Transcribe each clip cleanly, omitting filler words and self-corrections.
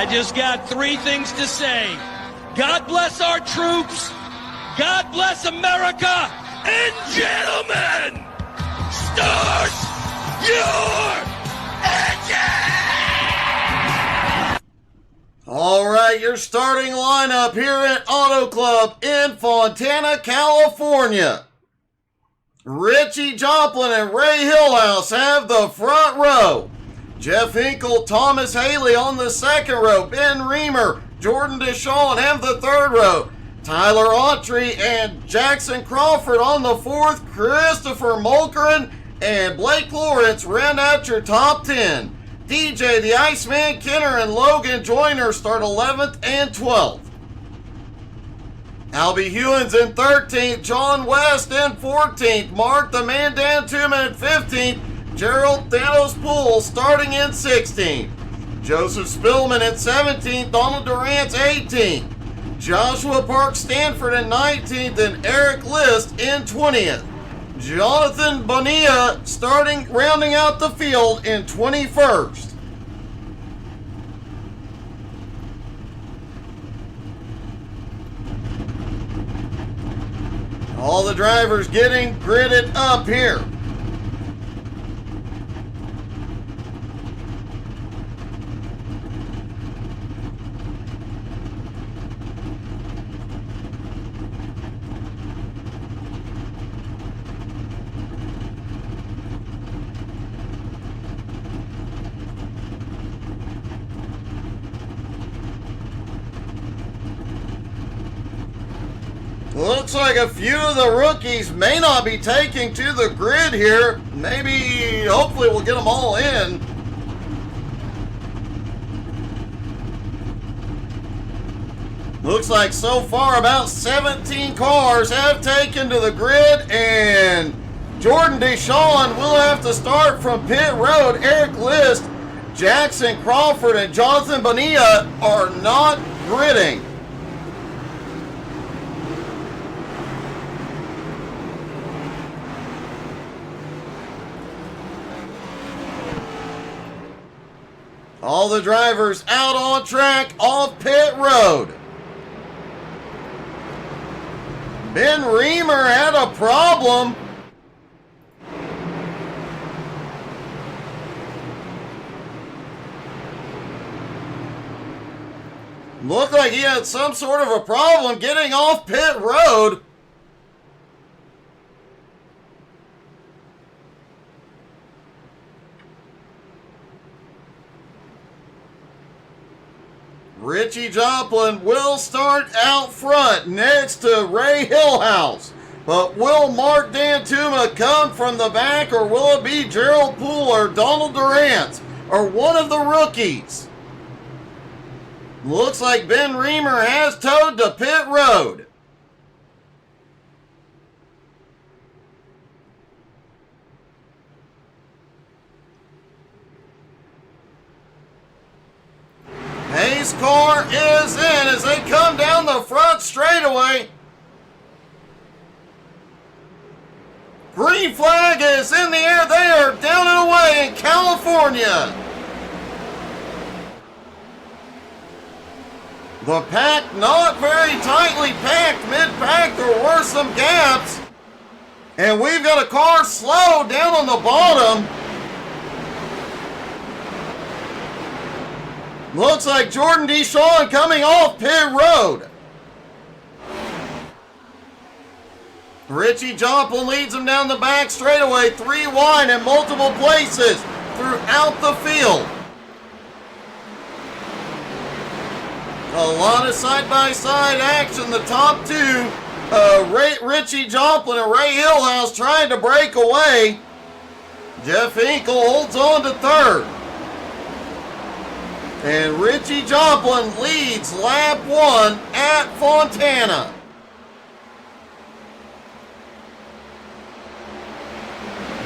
I just got three things to say. God bless our troops. God bless America. And gentlemen, start your engine! All right, your starting lineup here at Auto Club in Fontana, California. Richie Joplin and Ray Hillhouse have the front row. Jeff Hinkle, Thomas Haley on the second row. Ben Reamer, Jordan Deshawn have the third row. Tyler Autry and Jackson Crawford on the fourth. Christopher Mulkerin and Blake Lawrence round out your top 10. DJ the Iceman Kenner and Logan Joyner start 11th and 12th. Albie Hewins in 13th, John West in 14th, Mark the Man Dan Tuma in 15th, Gerald Thanos Poole starting in 16th, Joseph Spillman in 17th, Donald Durant's 18th, Joshua Park Stanford in 19th, and Eric List in 20th. Jonathan Bonilla rounding out the field in 21st. All the drivers getting gridded up here. Looks like a few of the rookies may not be taking to the grid here. Maybe, hopefully we'll get them all in. Looks like so far about 17 cars have taken to the grid, and Jordan Deshawn will have to start from pit road. Eric List, Jackson Crawford, and Jonathan Bonilla are not gridding. All the drivers out on track off pit road. Ben Reamer had a problem. Looked like he had some sort of a problem getting off pit road. Richie Joplin will start out front next to Ray Hillhouse. But will Mark Dantuma come from the back, or will it be Gerald Poole or Donald Durant or one of the rookies? Looks like Ben Reamer has towed to pit road. Hayes' car is in as they come down the front straightaway. Green flag is in the air. They are down and away in California. The pack not very tightly packed. Mid-pack there were some gaps. And we've got a car slow down on the bottom. Looks like Jordan Deshawn coming off pit road. Richie Joplin leads him down the back straightaway, 3 wide in multiple places throughout the field. A lot of side-by-side action. The top two, Richie Joplin and Ray Hillhouse trying to break away. Jeff Hinkle holds on to third. And Richie Joplin leads lap 1 at Fontana.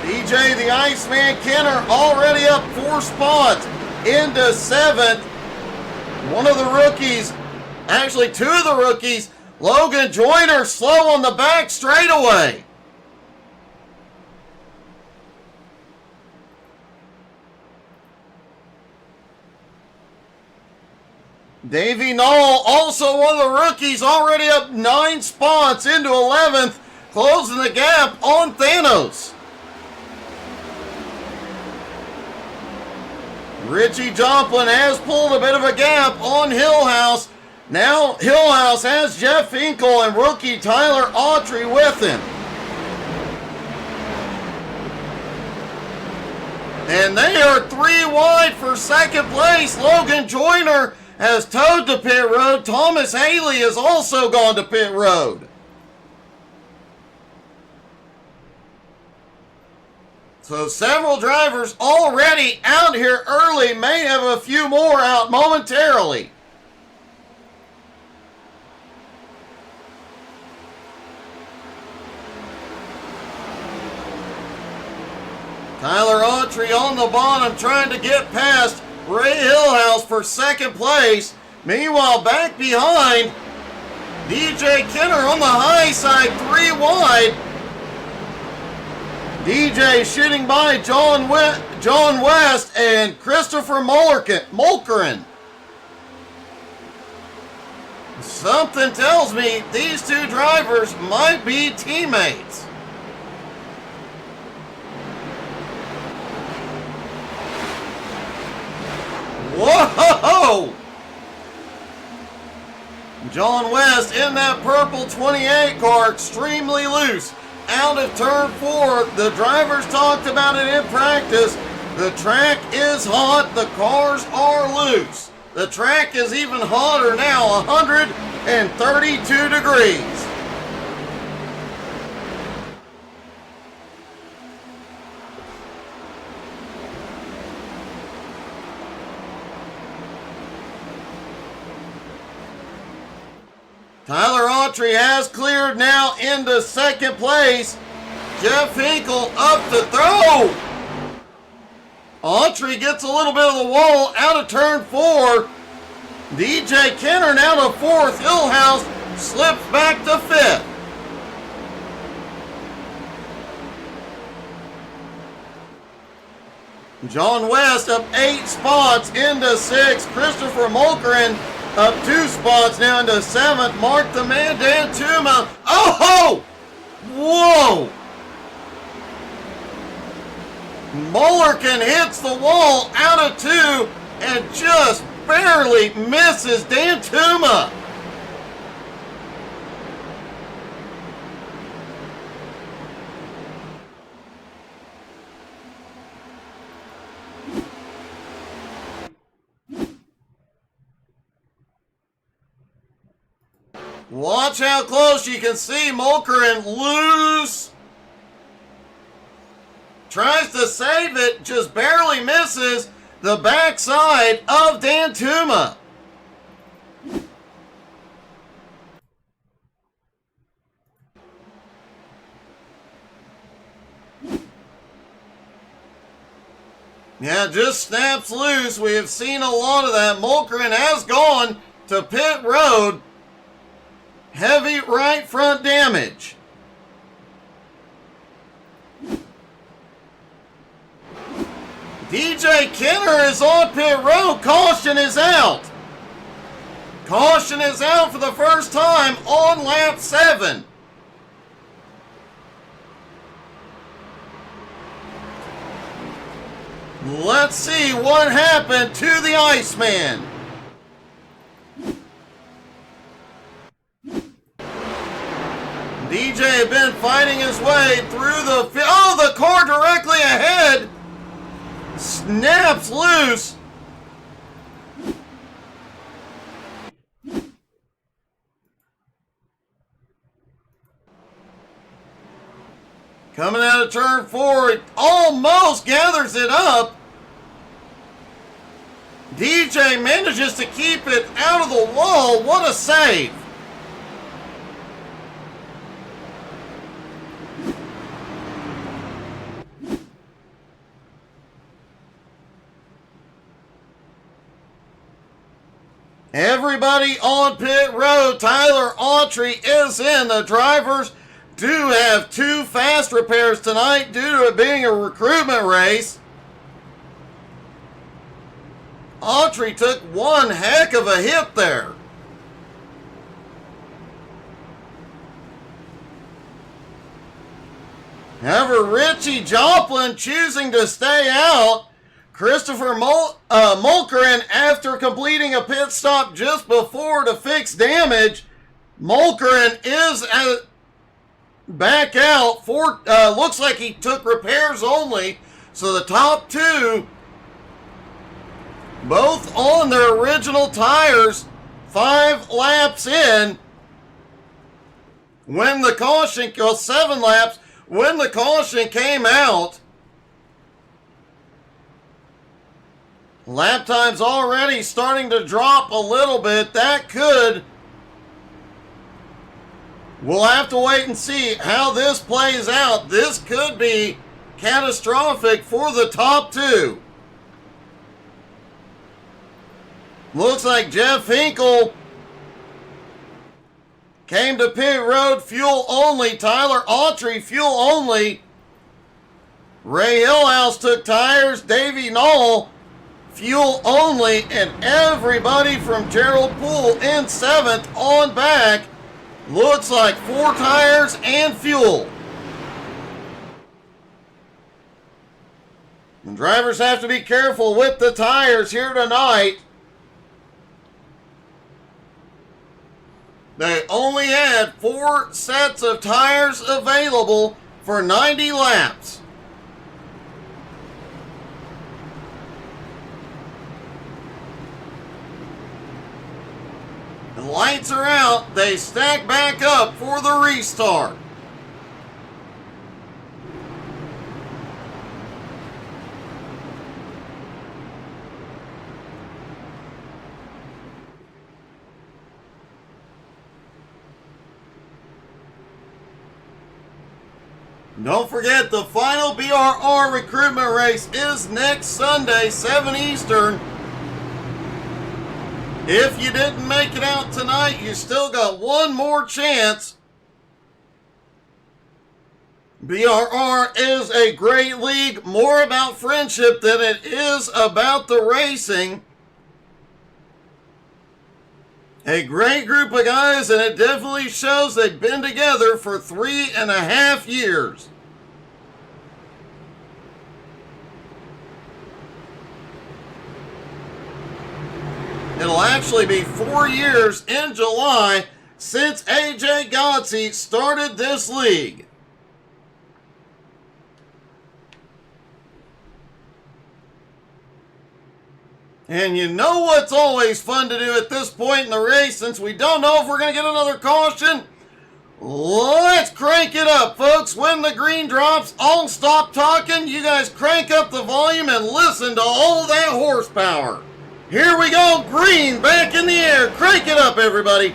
DJ the Iceman Kenner already up 4 spots into 7th. One of the rookies, actually 2 of the rookies, Logan Joyner slow on the back straightaway. Davey Knoll, also one of the rookies, already up 9 spots into 11th, closing the gap on Thanos. Richie Joplin has pulled a bit of a gap on Hillhouse. Now Hillhouse has Jeff Hinkle and rookie Tyler Autry with him. And they are 3 wide for second place. Logan Joyner has towed to pit road. Thomas Haley has also gone to pit road. So several drivers already out here early. May have a few more out momentarily. Tyler Autry on the bottom trying to get past Ray Hillhouse for second place. Meanwhile, back behind, DJ Kenner on the high side, 3 wide. DJ shooting by John West and Christopher Molkerin. Something tells me these 2 drivers might be teammates. Whoa! John West in that purple 28 car, extremely loose. Out of turn 4, the drivers talked about it in practice. The track is hot, the cars are loose. The track is even hotter now, 132 degrees. Tyler Autry has cleared now into second place. Jeff Hinkle up to throw. Autry gets a little bit of the wall out of turn 4. DJ Kenner now to 4th. Hillhouse slips back to 5th. John West up 8 spots into 6th. Christopher Molkerin up 2 spots now into 7th. Mark the Man Dantuma. Oh! Whoa! Molkerin hits the wall out of 2 and just barely misses Dantuma. Watch how close you can see Molkerin loose. Tries to save it, just barely misses the backside of Dantuma. Yeah, just snaps loose. We have seen a lot of that. Molkerin has gone to pit road. Heavy right front damage. DJ Kenner is on pit road. Caution is out. Caution is out for the first time on lap 7. Let's see what happened to the Iceman. DJ had been fighting his way through the car directly ahead. Snaps loose. Coming out of turn 4, it almost gathers it up. DJ manages to keep it out of the wall. What a save. Everybody on pit road. Tyler Autry is in. The drivers do have 2 fast repairs tonight due to it being a recruitment race. Autry took one heck of a hit there. However, Richie Joplin choosing to stay out. Christopher Mulkerin, after completing a pit stop just before to fix damage, Mulkerin is back out. Looks like he took repairs only. So the top two, both on their original tires, 5 laps in. When the caution, 7 laps, when the caution came out, lap time's already starting to drop a little bit. We'll have to wait and see how this plays out. This could be catastrophic for the top two. Looks like Jeff Hinkle came to pit road, fuel only. Tyler Autry, fuel only. Ray Hillhouse took tires. Davey Knoll, fuel only. And everybody from Gerald Poole in 7th on back. Looks like 4 tires and fuel. And drivers have to be careful with the tires here tonight. They only had 4 sets of tires available for 90 laps. The lights are out. They stack back up for the restart. Don't forget, the final BRR recruitment race is next Sunday, 7 Eastern. If you didn't make it out tonight, you still got one more chance. BRR is a great league, more about friendship than it is about the racing. A great group of guys, and it definitely shows they've been together for 3.5 years. It'll actually be 4 years in July since AJ Godsey started this league. And you know what's always fun to do at this point in the race, since we don't know if we're going to get another caution? Let's crank it up, folks. When the green drops, I'll stop talking. You guys crank up the volume and listen to all that horsepower. Here we go, green back in the air. Crank it up, everybody.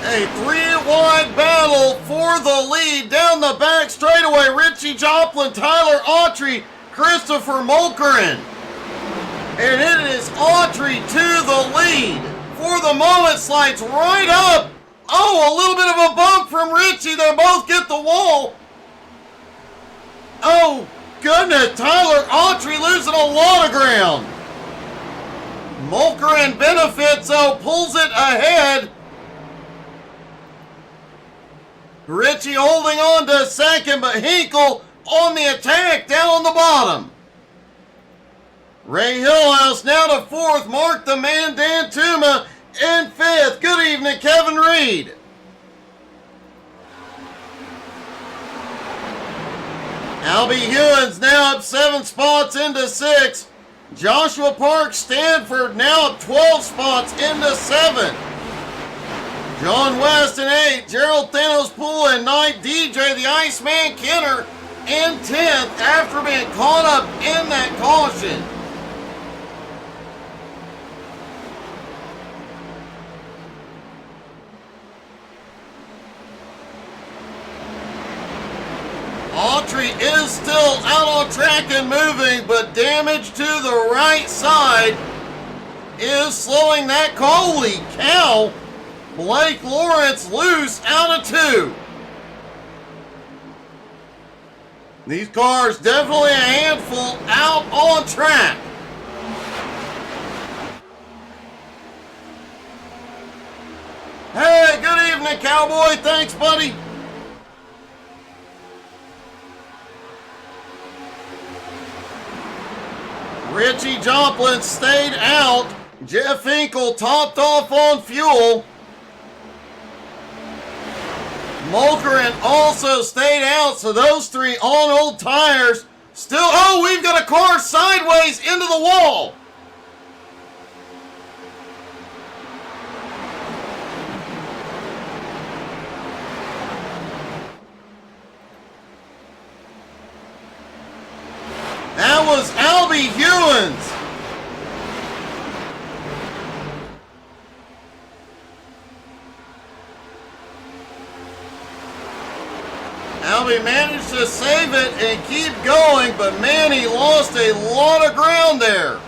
A 3-wide battle for the lead down the back straightaway. Richie Joplin, Tyler Autry, Christopher Mulkerin. And it is Autry to the lead. For the moment, slides right up. Oh, a little bit of a bump from Richie. They both get the wall. Oh, goodness. Tyler Autry losing a lot of ground. Mulkerin benefits, though, pulls it ahead. Richie holding on to second, but Hinkle on the attack down on the bottom. Ray Hillhouse now to fourth. Mark the Man Dan Tuma in fifth. Good evening, Kevin Reed. Albie Hewins now up 7 spots into 6. Joshua Park Stanford now up 12 spots into 7. John West in 8. Gerald Thanos Poole in 9th. DJ the Iceman Kenner in 10th after being caught up in that caution. Autry is still out on track and moving, but damage to the right side is slowing that car. Holy cow! Blake Lawrence loose out of 2. These cars definitely a handful out on track. Hey, good evening, Cowboy. Thanks, buddy. Richie Joplin stayed out. Jeff Hinkle topped off on fuel. Mulkerin also stayed out, so those 3 on old tires. Still, oh, we've got a car sideways into the wall. That was Albie Hewins. Albie managed to save it and keep going, but man, he lost a lot of ground there.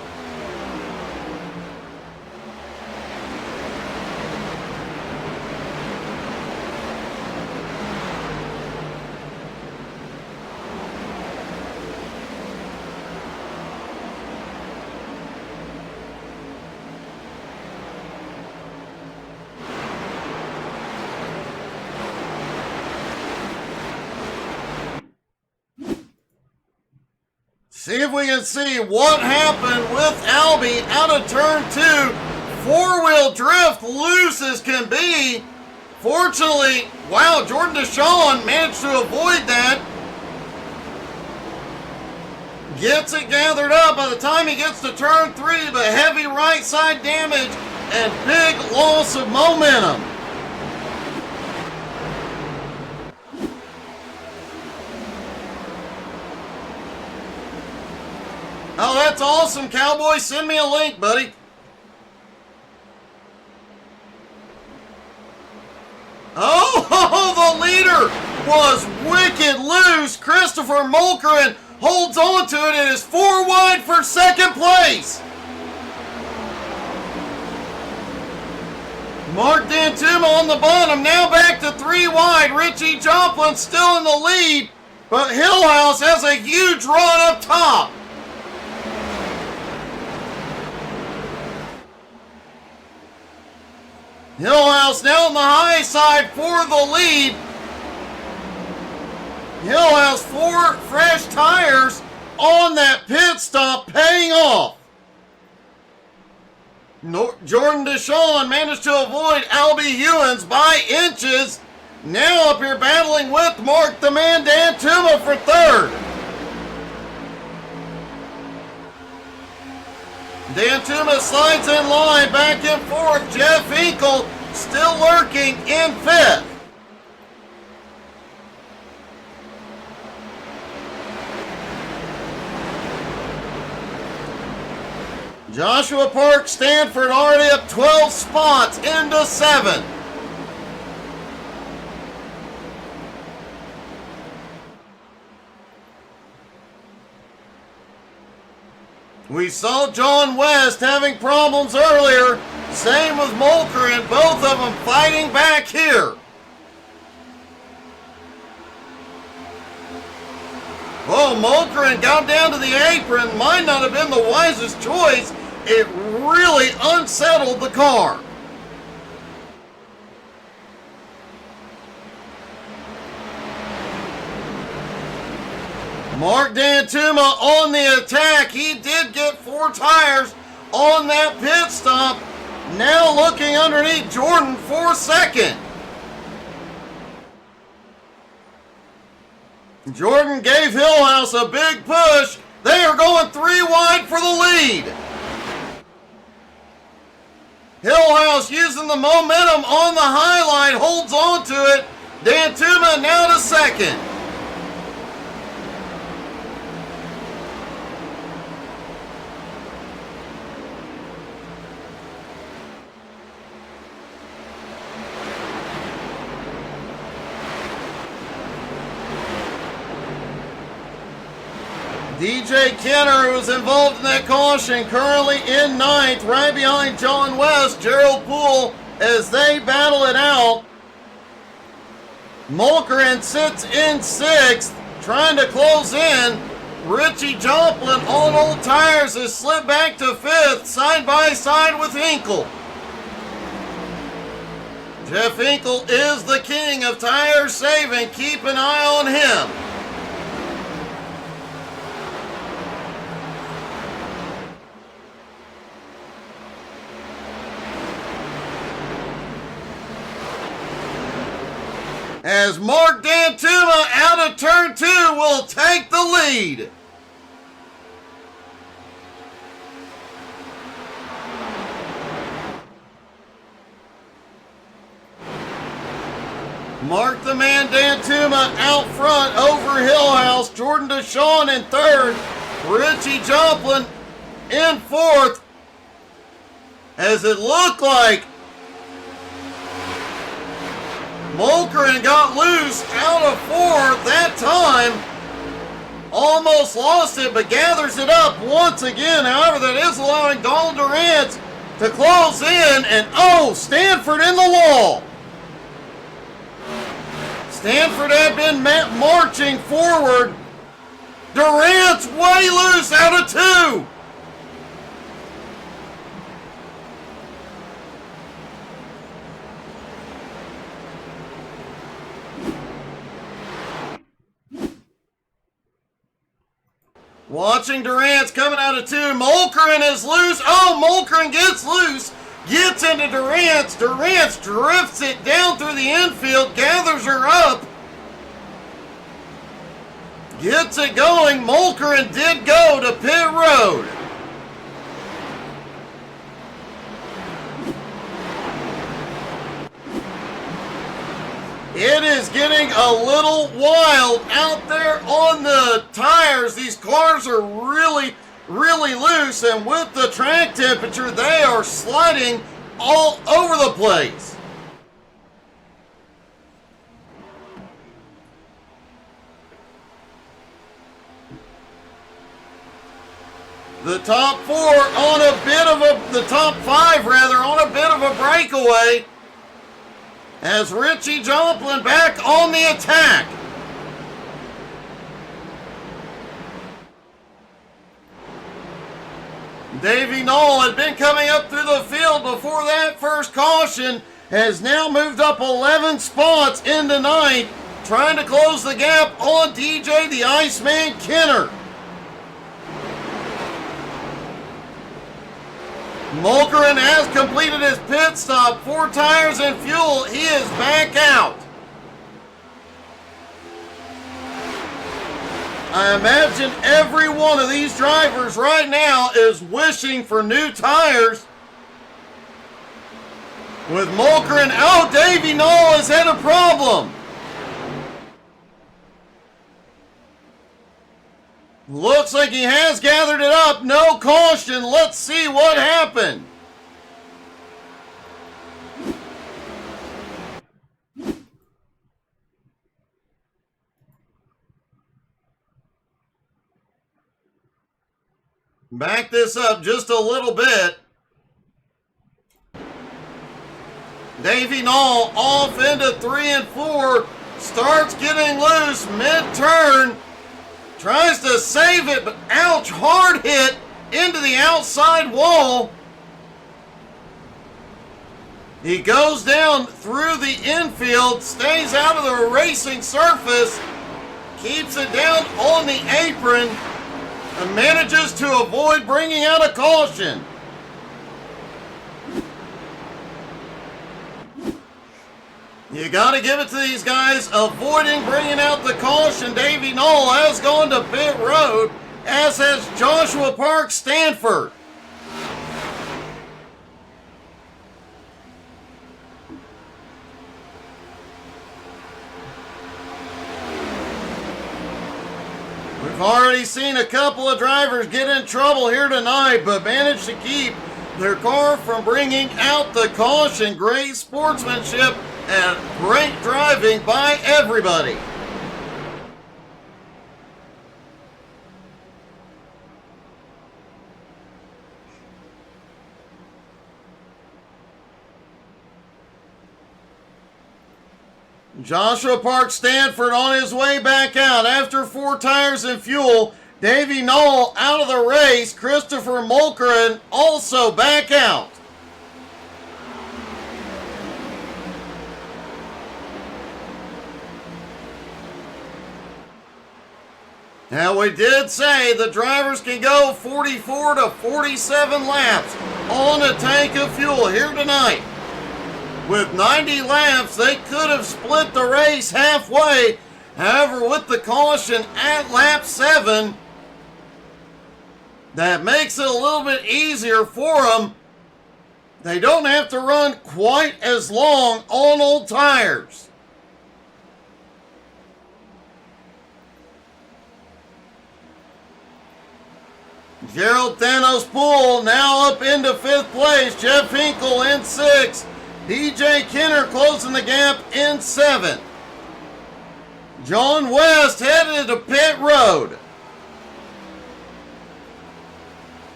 See if we can see what happened with Albie out of turn 2. 4-wheel drift loose as can be. Fortunately, wow, Jordan Deshawn managed to avoid that. Gets it gathered up by the time he gets to turn 3, but heavy right side damage and big loss of momentum. Oh, that's awesome, Cowboy. Send me a link, buddy. Oh, the leader was wicked loose. Christopher Mulkerin holds on to it and is 4 wide for second place. Mark Dantuma on the bottom, now back to 3 wide. Richie Joplin still in the lead, but Hillhouse has a huge run up top. Hillhouse now on the high side for the lead. Hillhouse 4 fresh tires on that pit stop paying off. Jordan Deshawn managed to avoid Albie Hewins by inches. Now up here battling with Mark the Man Dan Tuma for 3rd. Dan Tuma slides in line, back and forth. Jeff Hinkle still lurking in 5th. Joshua Park Stanford already up 12 spots into 7th. We saw John West having problems earlier. Same with Mulkerin. Both of them fighting back here. Oh, Mulkerin got down to the apron. Might not have been the wisest choice. It really unsettled the car. Mark D'Antuma on the attack. He did get 4 tires on that pit stop. Now looking underneath Jordan for second. Jordan gave Hillhouse a big push. They are going 3 wide for the lead. Hillhouse using the momentum on the highline, holds on to it. D'Antuma now to second. DJ Kenner, who was involved in that caution, currently in 9th, right behind John West, Gerald Poole, as they battle it out. Mulkerin sits in 6th, trying to close in. Richie Joplin on old tires has slipped back to 5th, side by side with Hinkle. Jeff Hinkle is the king of tire saving. Keep an eye on him. As Mark D'Antuma out of turn 2 will take the lead. Mark the man D'Antuma out front over Hillhouse. Jordan Deshawn in 3rd. Richie Joplin in 4th. As it looked like Mulkerin got loose out of 4th that time. Almost lost it, but gathers it up once again. However, that is allowing Donald Durant to close in. And oh, Stanford in the wall. Stanford had been marching forward. Durant's way loose out of 2. Watching Durant's coming out of 2. Mulkerin is loose. Oh, Mulkerin gets loose. Gets into Durant's. Durant's drifts it down through the infield. Gathers her up. Gets it going. Mulkerin did go to pit road. It is getting a little wild out there on the tires. These cars are really, really loose, and with the track temperature, they are sliding all over the place. The top 4 on a bit of the top 5 rather, on a bit of a breakaway. As Richie Joplin back on the attack. Davey Knoll had been coming up through the field before that first caution, has now moved up 11 spots into 9th, trying to close the gap on DJ the Iceman Kenner. Mulkerin has completed his pit stop. 4 tires and fuel. He is back out. I imagine every one of these drivers right now is wishing for new tires. With Mulkerin out, Davey Knoll has had a problem. Looks like he has gathered it up. No caution. Let's see what happened. Back this up just a little bit. Davey Knoll off into 3 and 4. Starts getting loose mid-turn. Tries to save it, but ouch, hard hit into the outside wall. He goes down through the infield, stays out of the racing surface. keeps it down on the apron and manages to avoid bringing out a caution. You got to give it to these guys, avoiding bringing out the caution. Davey Knoll has gone to pit road, as has Joshua Park Stanford. We've already seen a couple of drivers get in trouble here tonight, but managed to keep their car from bringing out the caution. Great sportsmanship and great driving by everybody. Joshua Park Stanford on his way back out after 4 tires and fuel. Davey Knoll out of the race. Christopher Mulkerin also back out. Now, we did say the drivers can go 44 to 47 laps on a tank of fuel here tonight. With 90 laps, they could have split the race halfway. However, with the caution at lap 7, that makes it a little bit easier for them. They don't have to run quite as long on old tires. Gerald Thanos Poole now up into 5th place. Jeff Hinkle in 6th. DJ Kenner closing the gap in 7th. John West headed to pit road.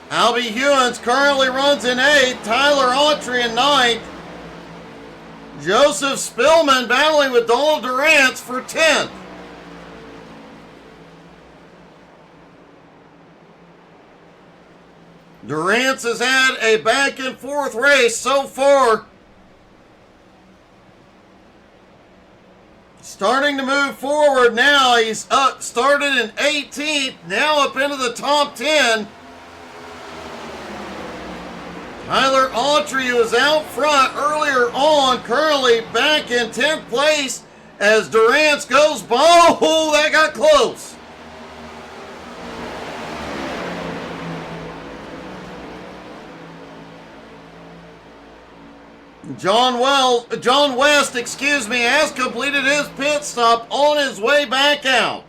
Albie Hewins currently runs in 8th. Tyler Autry in 9th. Joseph Spillman battling with Donald Durant's for 10th. Durant's has had a back and forth race so far. Starting to move forward now. He's up, started in 18th, now up into the top 10. Tyler Autry was out front earlier on, currently back in 10th place as Durant's goes by. Oh, that got close. John West, has completed his pit stop on his way back out.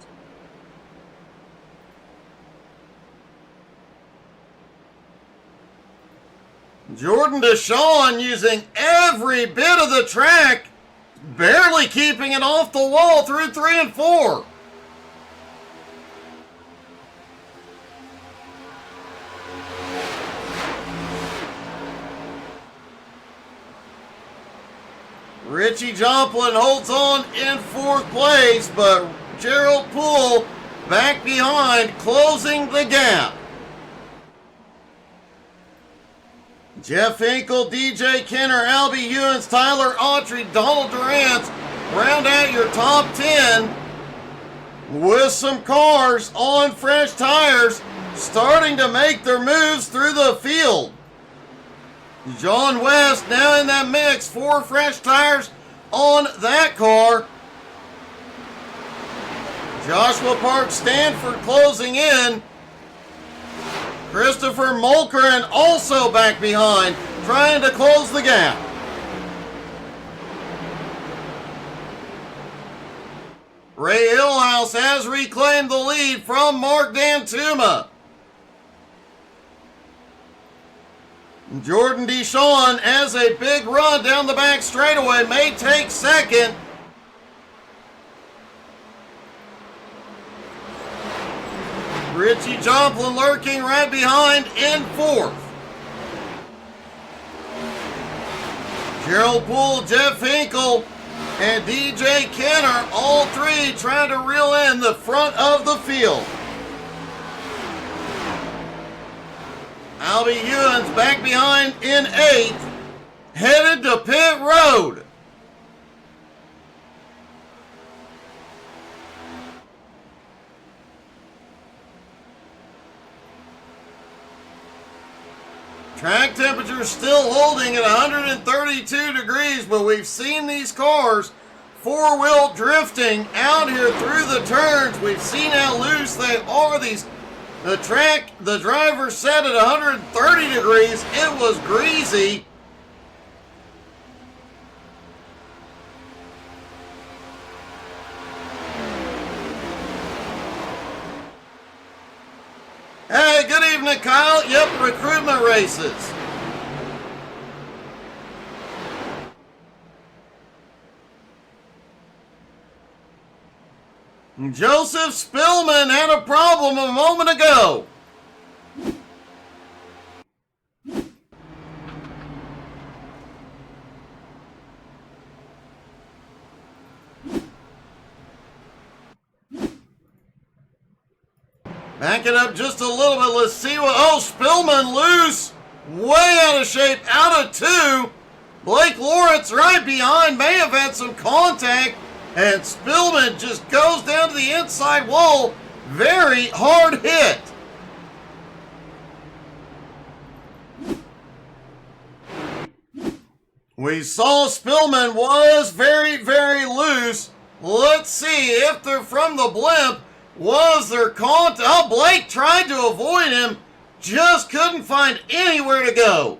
Jordan Deshawn using every bit of the track, barely keeping it off the wall through 3 and 4. Richie Joplin holds on in 4th place, but Gerald Poole back behind, closing the gap. Jeff Hinkle, DJ Kenner, Albie Hewins, Tyler Autry, Donald Durant round out your top 10 with some cars on fresh tires starting to make their moves through the field. John West now in that mix, 4 fresh tires on that car. Joshua Park Stanford closing in. Christopher Mulkerin also back behind, trying to close the gap. Ray Hillhouse has reclaimed the lead from Mark Dantuma. Jordan Deshawn has a big run down the back straightaway, may take 2nd. Richie Joplin lurking right behind in 4th. Gerald Poole, Jeff Hinkle, and DJ Kenner, all 3 trying to reel in the front of the field. Albie Hewins back behind in 8th, headed to pit road. Track temperature still holding at 132 degrees, but we've seen these cars four-wheel drifting out here through the turns. We've seen how loose they are. The driver set at 130 degrees. It was greasy. Hey, good evening, Kyle. Yep, recruitment races. Joseph Spillman had a problem a moment ago. Back it up just a little bit. Let's see what... Oh, Spillman loose. Way out of shape. Out of two. Blake Lawrence right behind. May have had some contact. And Spillman just goes down to the inside wall. Very hard hit. We saw Spillman was very, very loose. Let's see if they're from the blimp. Was there contact? Oh, Blake tried to avoid him. Just couldn't find anywhere to go.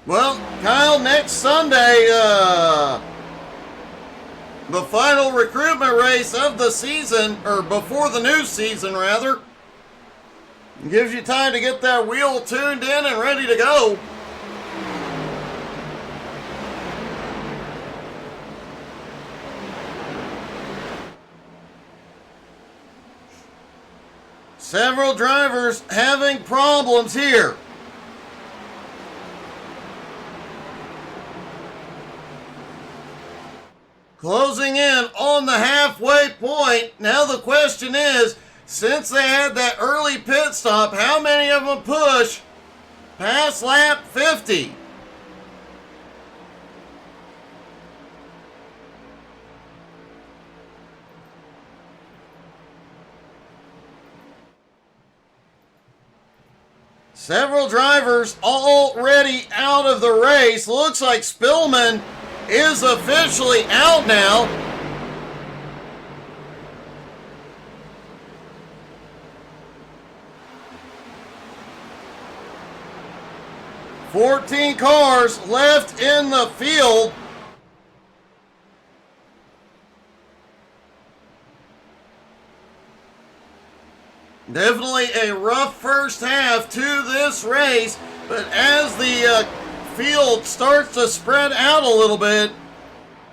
Well, Kyle, next Sunday, the final recruitment race of the season, or before the new season, rather, gives you time to get that wheel tuned in and ready to go. Several drivers having problems here. Closing in on the halfway point. Now the question is, since they had that early pit stop, how many of them push past lap 50? Several drivers already out of the race. Looks like Spillman is officially out now. $14 cars left in the field. Definitely a rough first half to this race, but as the field starts to spread out a little bit,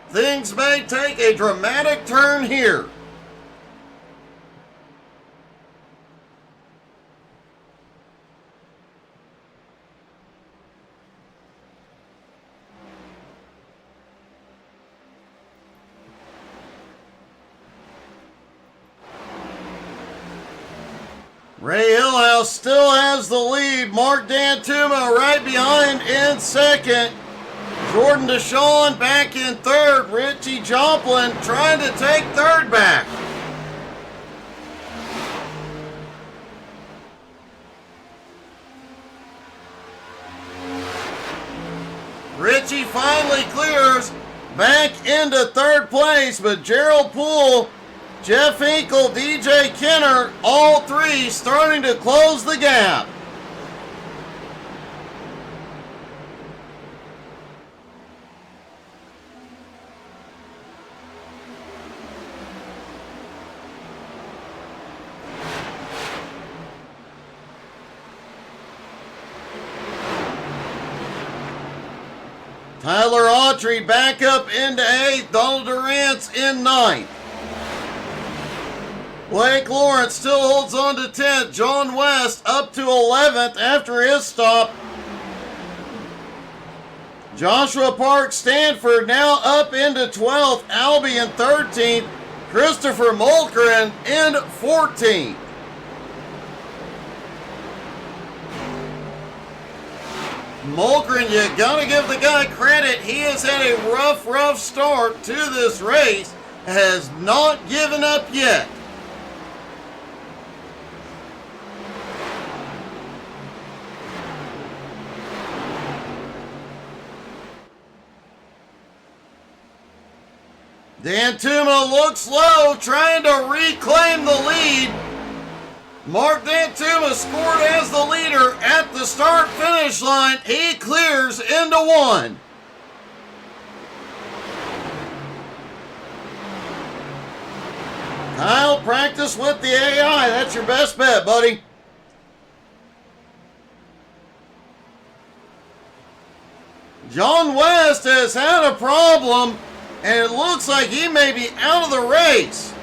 things may take a dramatic turn here. Ray Hillhouse still has the lead. Mark Dantuma right behind in second. Jordan Deshawn back in third. Richie Joplin trying to take third back. Richie finally clears back into third place, but Gerald Poole, Jeff Hinkle, DJ Kenner, all three starting to close the gap. Tyler Autry back up into 8th. Donald Durant's in 9th. Blake Lawrence still holds on to 10th. John West up to 11th after his stop. Joshua Park Stanford now up into 12th. Albie in 13th. Christopher Mulkeren in 14th. Mulgren, you gotta give the guy credit. He has had a rough start to this race. Has not given up yet. Dan Tuma looks low, trying to reclaim the lead. Mark Dantuma scored as the leader at the start-finish line. He clears into one. Kyle, practice with the AI. That's your best bet, buddy. John West has had a problem, and it looks like he may be out of the race.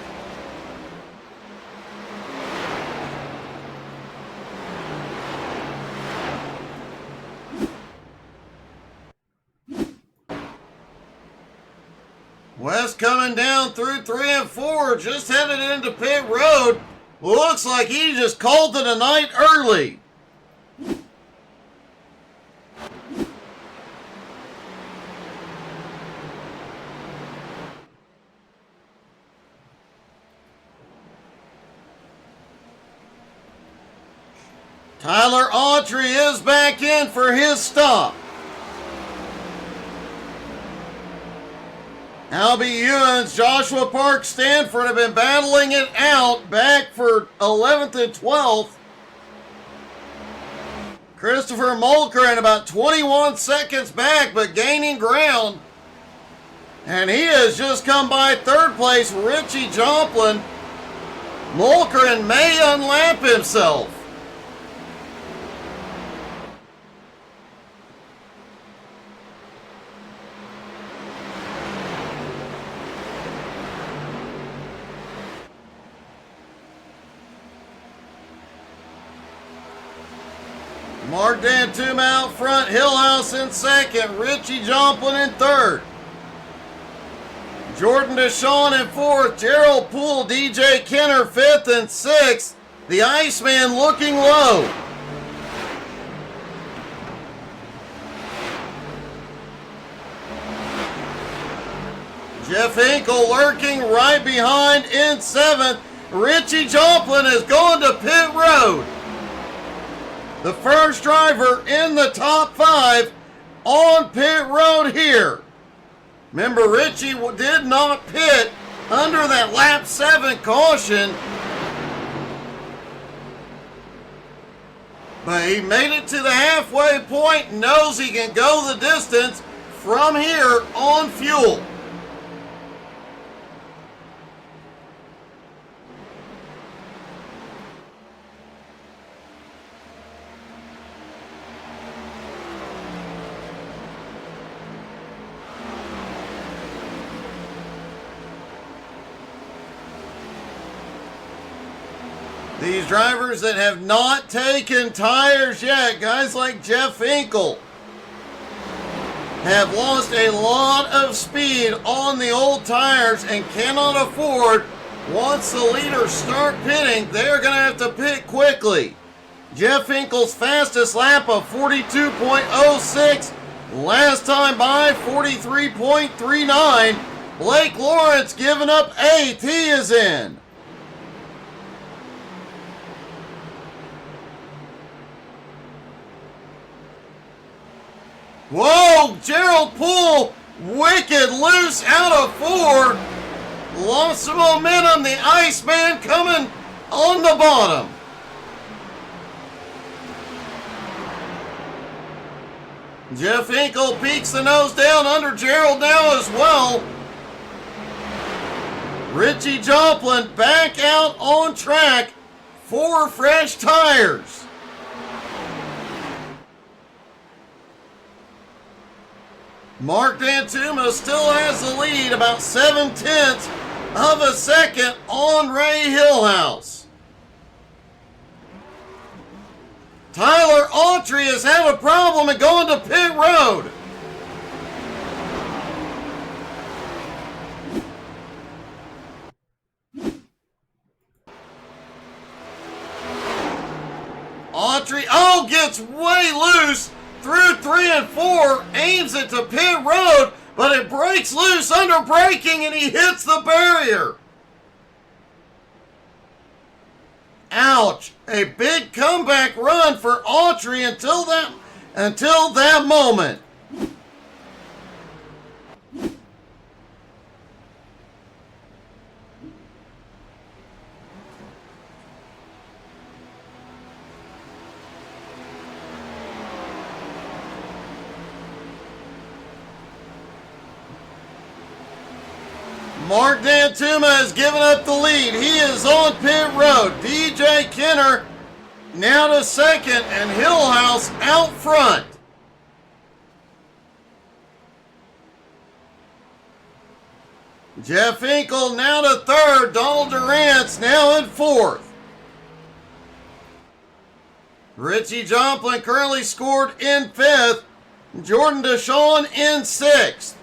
West coming down through 3 and 4, just headed into pit road. Looks like he just called it a night early. Tyler Autry is back in for his stop. Albie Ewens, Joshua Park, Stanford have been battling it out back for 11th and 12th. Christopher Mulgren about 21 seconds back, but gaining ground. And he has just come by third place, Richie Joplin. Mulgren may unlap himself. Mark Dantuma out front, Hillhouse in second, Richie Joplin in third. Jordan Deshawn in fourth, Gerald Poole, DJ Kenner fifth and sixth. The Iceman looking low. Jeff Hinkle lurking right behind in seventh. Richie Joplin has gone to pit road. The first driver in the top 5 on pit road here. Remember, Richie did not pit under that lap 7 caution. But he made it to the halfway point and knows he can go the distance from here on fuel. These drivers that have not taken tires yet, guys like Jeff Hinkle, have lost a lot of speed on the old tires and cannot afford, once the leaders start pitting, they're going to have to pit quickly. Jeff Hinkle's fastest lap of 42.06, last time by 43.39. Blake Lawrence giving up 8th, he is in. Whoa, Gerald Poole, wicked loose out of 4. Lost some momentum, the Iceman coming on the bottom. Jeff Hinkle peeks the nose down under Gerald now as well. Richie Joplin back out on track, 4 fresh tires. Mark Dantuma still has the lead, about 0.7 of a second on Ray Hillhouse. Tyler Autry has had a problem and going to pit road. Autry, gets way loose. through 3 and 4, aims it to pit road, but it breaks loose under braking and he hits the barrier. Ouch. A big comeback run for Autry until that moment. Mark Dantuma has given up the lead. He is on pit road. DJ Kenner now to second and Hillhouse out front. Jeff Hinkle now to third. Donald Durant's now in fourth. Richie Joplin currently scored in fifth. Jordan Deshawn in sixth.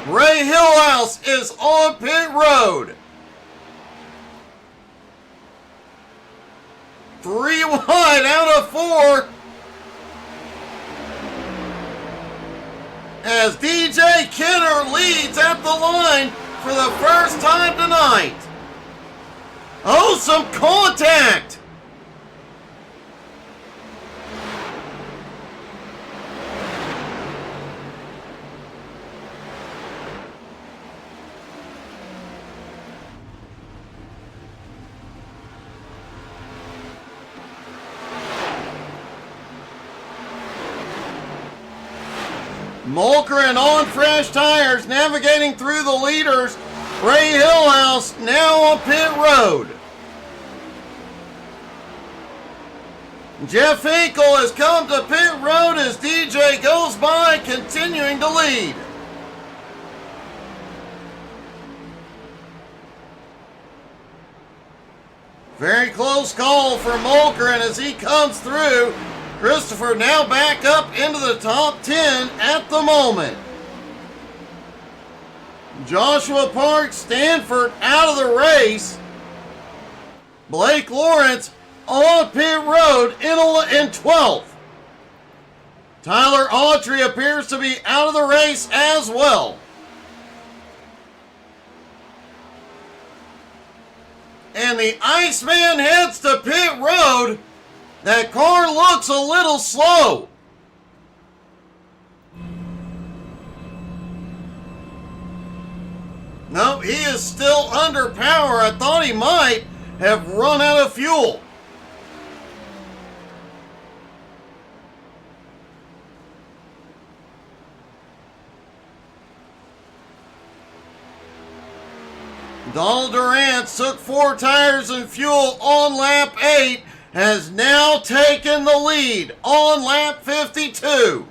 Ray Hillhouse is on pit road. 3 wide out of 4. As DJ Kenner leads at the line for the first time tonight. Oh, some contact. Mulkerin on fresh tires, navigating through the leaders. Ray Hillhouse now on pit road. Jeff Hinkle has come to pit road as DJ goes by, continuing to lead. Very close call for Mulkerin as he comes through. Christopher now back up into the top 10 at the moment. Joshua Parks, Stanford out of the race. Blake Lawrence on pit road in 12th. Tyler Autry appears to be out of the race as well. And the Iceman heads to pit road. That car looks a little slow. No, he is still under power. I thought he might have run out of fuel. Donald Durant took 4 tires and fuel on lap 8. Has now taken the lead on lap 52.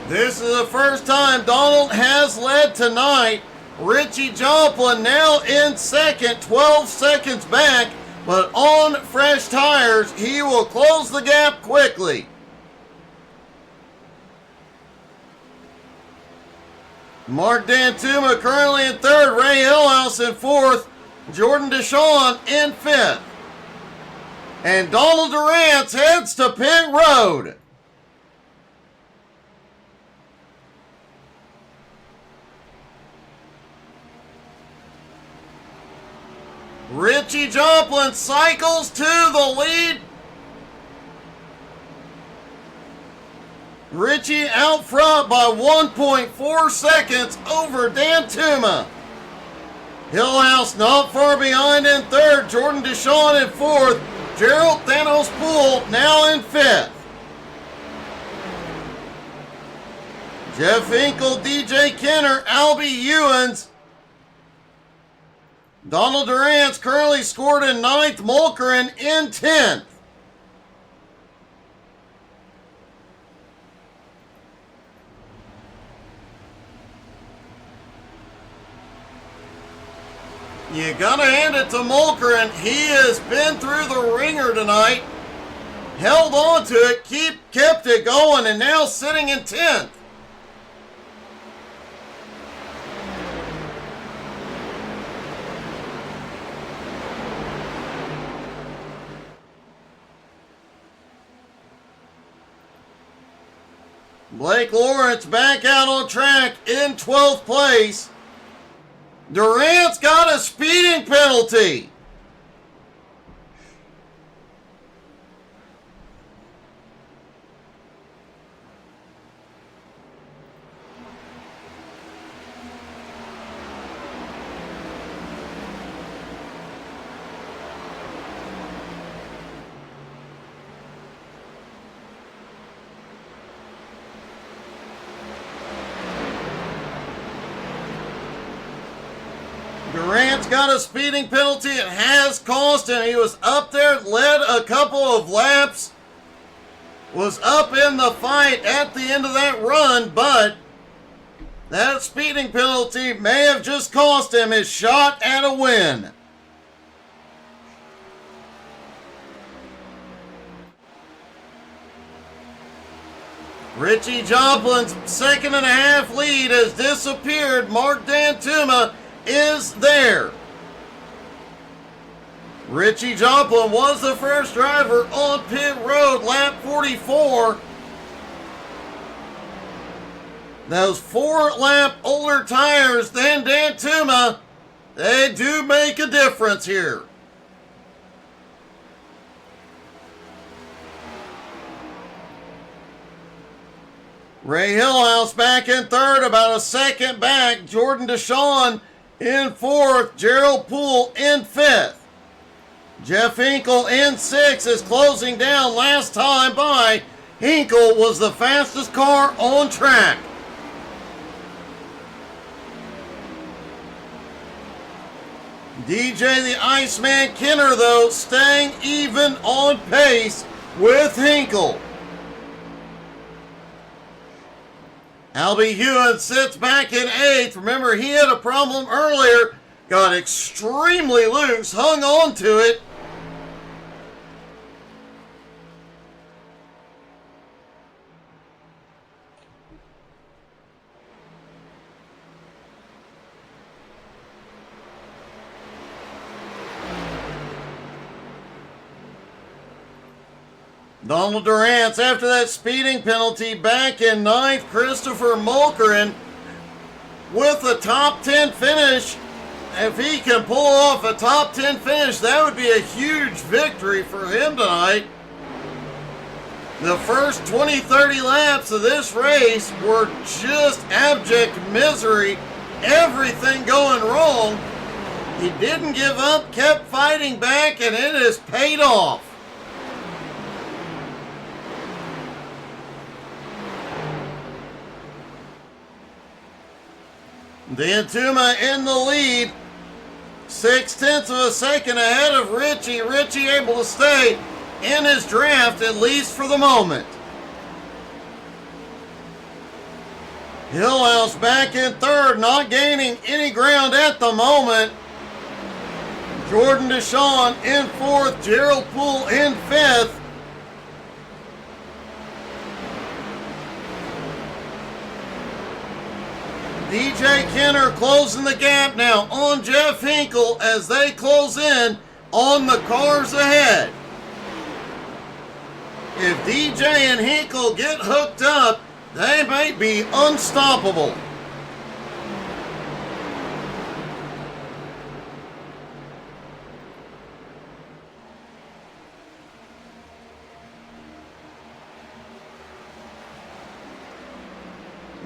This is the first time Donald has led tonight. Richie Joplin now in second, 12 seconds back, but on fresh tires, he will close the gap quickly. Mark Dantuma currently in third, Ray Hillhouse in fourth, Jordan Deshawn in fifth. And Donald Durant heads to pit road. Richie Joplin cycles to the lead. Richie out front by 1.4 seconds over Dantuma. Hillhouse not far behind in third. Jordan Deshawn in fourth. Gerald Thanos Poole now in fifth. Jeff Hinkle, DJ Kenner, Albie Ewens. Donald Durant's currently scored in ninth. Mulkerin in 10th. You gotta hand it to Mulkerin. He has been through the ringer tonight. Held on to it, kept it going, and now sitting in 10th. Blake Lawrence back out on track in 12th place. Durant's got a speeding penalty. Durant's got a speeding penalty. It has cost him. He was up there, led a couple of laps, was up in the fight at the end of that run, but that speeding penalty may have just cost him his shot at a win. Richie Joplin's 2.5 lead has disappeared. Mark Dantuma is there. Richie Joplin was the first driver on pit road, lap 44. Those 4-lap older tires than Dantuma, they do make a difference here. Ray Hillhouse back in third, about a second back. Jordan Deshawn in fourth. Gerald Poole in fifth. Jeff Hinkle in sixth is closing down. Last time by, Hinkle was the fastest car on track. DJ the Iceman Kenner, though, staying even on pace with Hinkle. Albie Hewen sits back in eighth. Remember, he had a problem earlier. Got extremely loose, hung on to it. Donald Durant's after that speeding penalty back in ninth. Christopher Mulkerin with a top 10 finish. If he can pull off a top 10 finish, that would be a huge victory for him tonight. The first 20-30 laps of this race were just abject misery. Everything going wrong. He didn't give up, kept fighting back, and it has paid off. Dantuma in the lead, 0.6 of a second ahead of Richie. Richie able to stay in his draft, at least for the moment. Hillhouse back in third, not gaining any ground at the moment. Jordan Deshawn in fourth, Gerald Poole in fifth. DJ Kenner closing the gap now on Jeff Hinkle as they close in on the cars ahead. If DJ and Hinkle get hooked up, they may be unstoppable.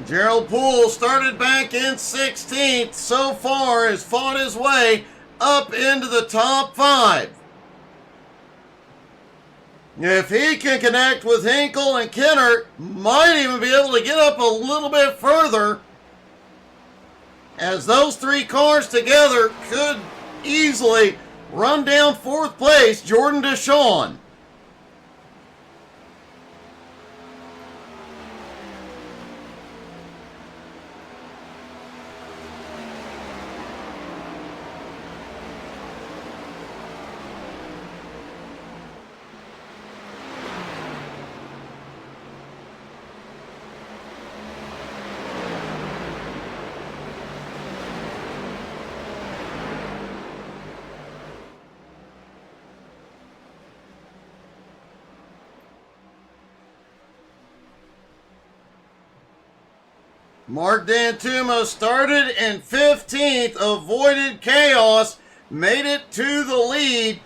Gerald Poole started back in 16th. So far has fought his way up into the top 5. If he can connect with Hinkle and Kenner, might even be able to get up a little bit further, as those 3 cars together could easily run down 4th place Jordan Deshawn. Mark D'Antuma started in 15th, avoided chaos, made it to the lead.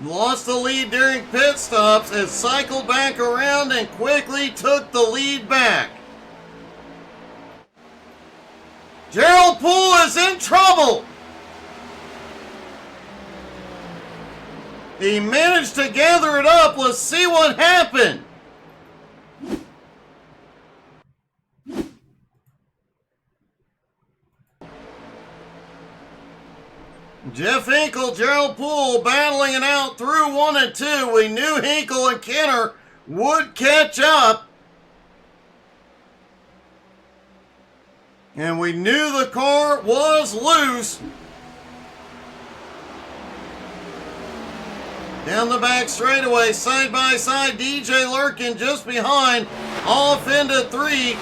Lost the lead during pit stops and cycled back around and quickly took the lead back. Gerald Poole is in trouble. He managed to gather it up. Let's see what happened. Jeff Hinkle, Gerald Poole battling it out through 1 and 2. We knew Hinkle and Kenner would catch up. And we knew the car was loose. Down the back straightaway, side by side, DJ Lurkin just behind, off into 3.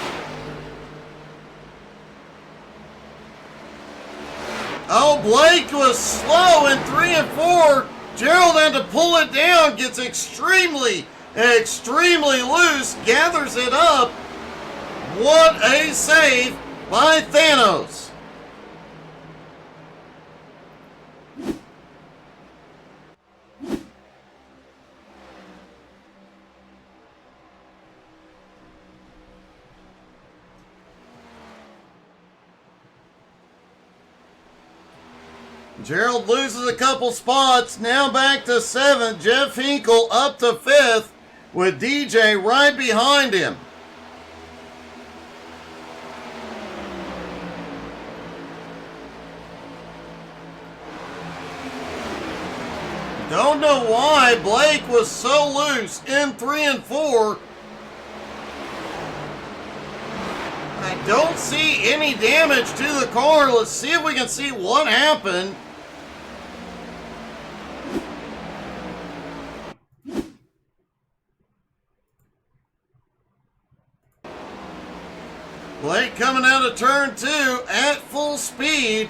Oh, Blake was slow in 3 and 4. Gerald had to pull it down, gets extremely loose, gathers it up. What a save by Thanos. Gerald loses a couple spots, now back to 7th. Jeff Hinkle up to 5th with DJ right behind him. Don't know why Blake was so loose in 3 and 4. I don't see any damage to the car. Let's see if we can see what happened. Blake coming out of turn 2 at full speed.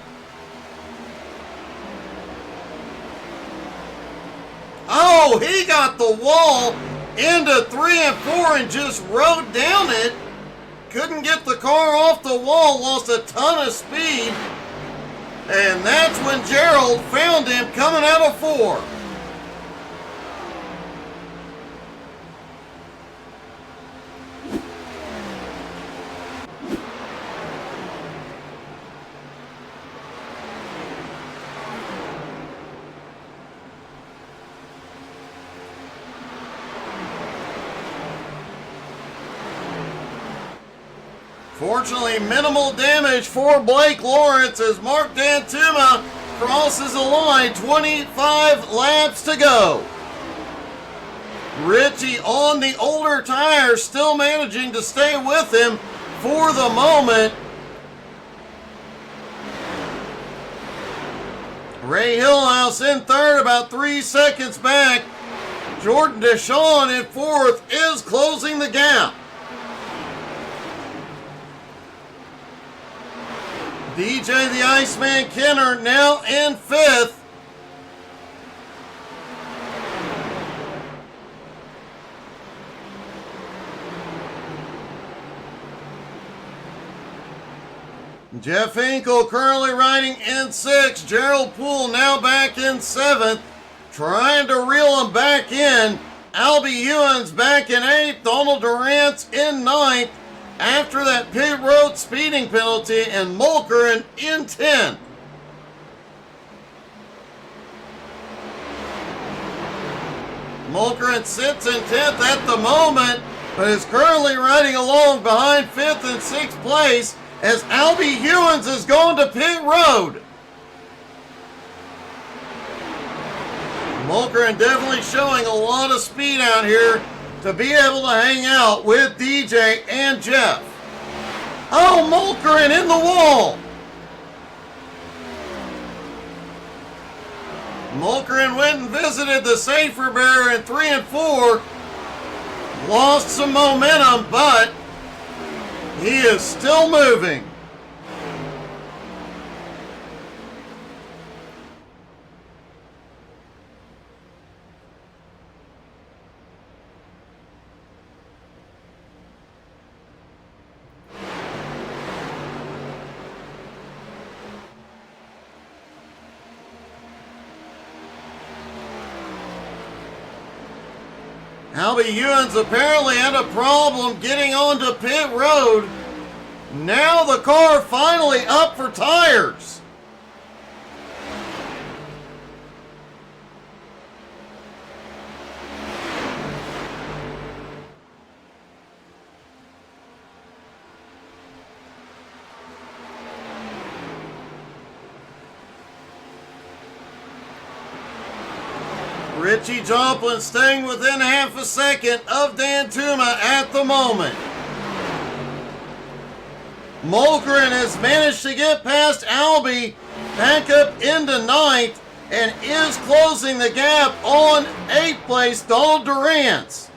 Oh, he got the wall into 3 and 4 and just rode down it. Couldn't get the car off the wall, lost a ton of speed. And that's when Gerald found him coming out of 4. Fortunately, minimal damage for Blake Lawrence as Mark D'Antuma crosses the line. 25 laps to go. Richie on the older tires, still managing to stay with him for the moment. Ray Hillhouse in 3rd, about 3 seconds back. Jordan Deshawn in 4th is closing the gap. DJ the Iceman Kenner now in 5th. Jeff Hinkle currently riding in 6th. Gerald Poole now back in 7th. Trying to reel him back in. Albie Ewan's back in 8th. Donald Durant's in 9th. After that pit road speeding penalty, and Mulkerin in 10th. Mulkerin sits in 10th at the moment, but is currently riding along behind 5th and 6th place as Albie Hewins is going to pit road. Mulkerin definitely showing a lot of speed out here to be able to hang out with DJ and Jeff. Oh, Mulkerin in the wall. Mulkerin went and visited the safer bear in 3 and 4. Lost some momentum, but he is still moving. Albie Ewan's apparently had a problem getting onto pit road. Now the car finally up for tires. Richie Joplin staying within half a second of Dan Tuma at the moment. Molgren has managed to get past Albie, back up into ninth, and is closing the gap on 8th place, Donald Durance.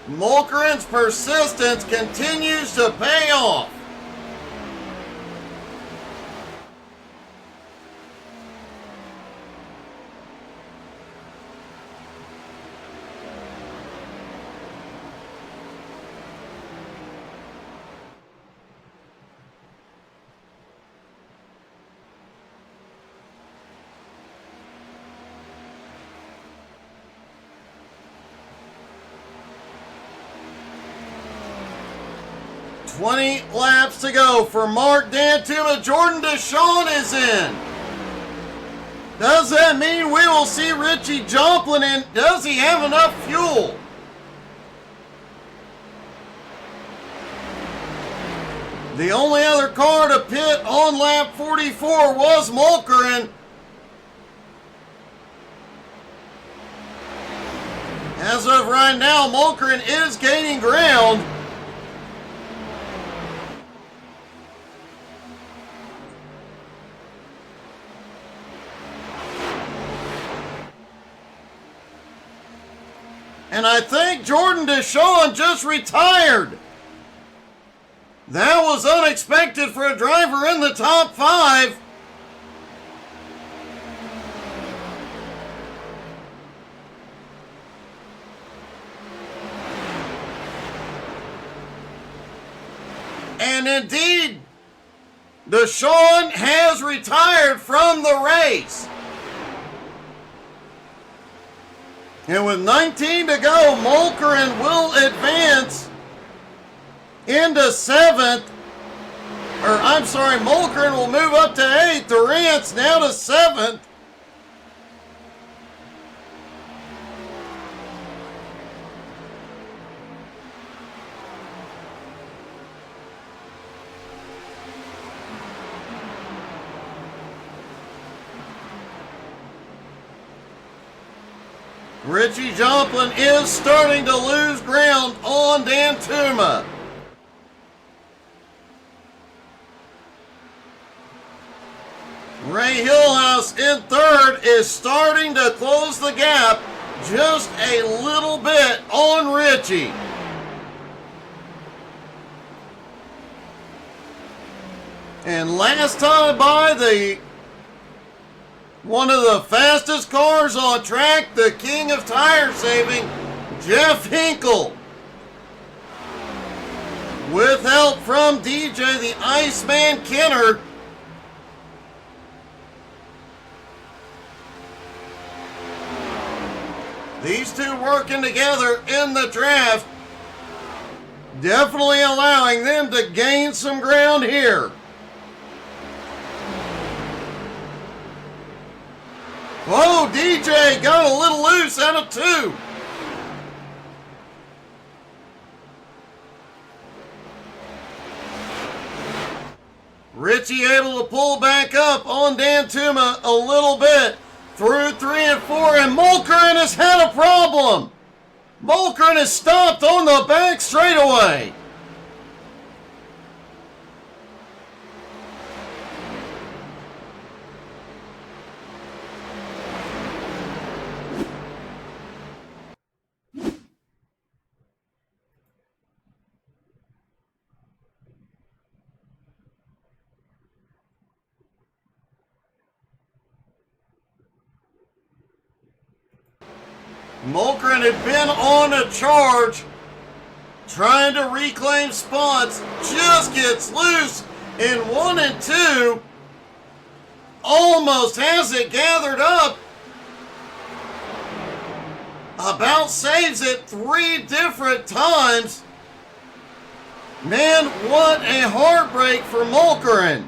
Molgren's persistence continues to pay off. "20 laps to go for Mark Dantuma. Jordan Deshawn is in. Does that mean we will see Richie Joplin in? Does he have enough fuel?" The only other car to pit on lap 44 was Molgren. As of right now, Molgren is gaining ground. And I think Jordan Deshawn just retired. That was unexpected for a driver in the top 5. And indeed, Deshawn has retired from the race. And with 19 to go, Molgren will advance into 7th. Molgren will move up to 8th. Durance now to 7th. Richie Joplin is starting to lose ground on Dan Tuma. Ray Hillhouse in 3rd is starting to close the gap just a little bit on Richie. And last time by, one of the fastest cars on track, the king of tire saving, Jeff Hinkle. With help from DJ the Iceman Kenner. These two working together in the draft, definitely allowing them to gain some ground here. Whoa, DJ got a little loose out of 2. Richie able to pull back up on Dan Tuma a little bit through 3 and 4, and Molgren has had a problem. Molgren is stopped on the back straightaway. Molgren had been on a charge, trying to reclaim spots, just gets loose in 1 and 2. almost has it gathered up. About saves it 3 different times. Man, what a heartbreak for Mulkerin.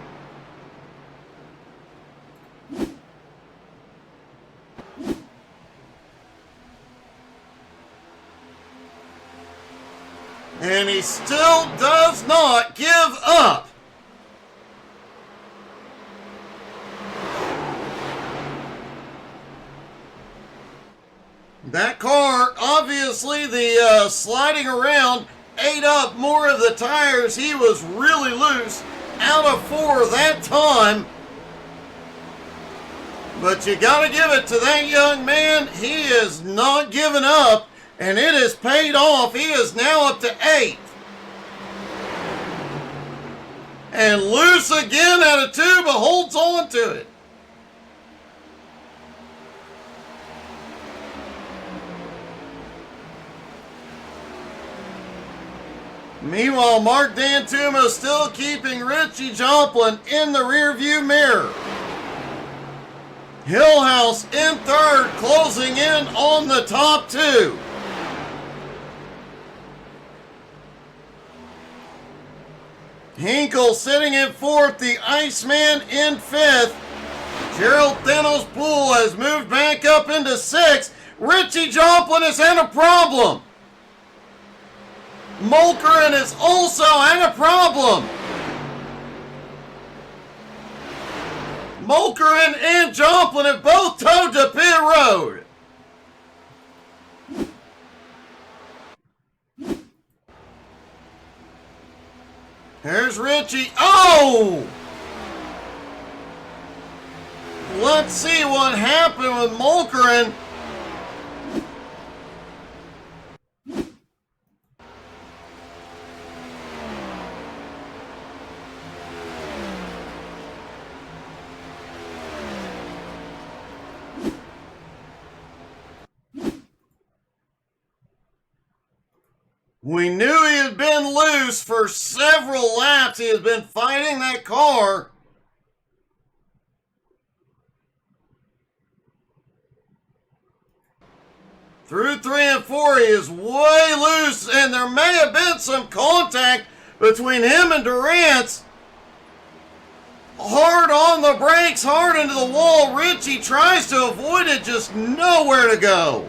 And he still does not give up. That car, obviously the sliding around ate up more of the tires. He was really loose out of 4 that time. But you got to give it to that young man. He is not giving up, and it has paid off. He is now up to 8. And loose again out of 2, but holds on to it. Meanwhile, Mark D'Antuma still keeping Richie Joplin in the rearview mirror. Hillhouse in 3rd, closing in on the top 2. Hinkle sitting in 4th, the Iceman in 5th. Gerald Thanos Poole has moved back up into 6th. Richie Joplin has had a problem. Mulkerin has also had a problem. Mulkerin and Joplin have both towed to pit road. Here's Richie. Oh! Let's see what happened with Mulkerin. We knew he had been loose for several laps. He has been fighting that car. Through 3 and 4, he is way loose, and there may have been some contact between him and Durant. Hard on the brakes, hard into the wall. Richie tries to avoid it, just nowhere to go.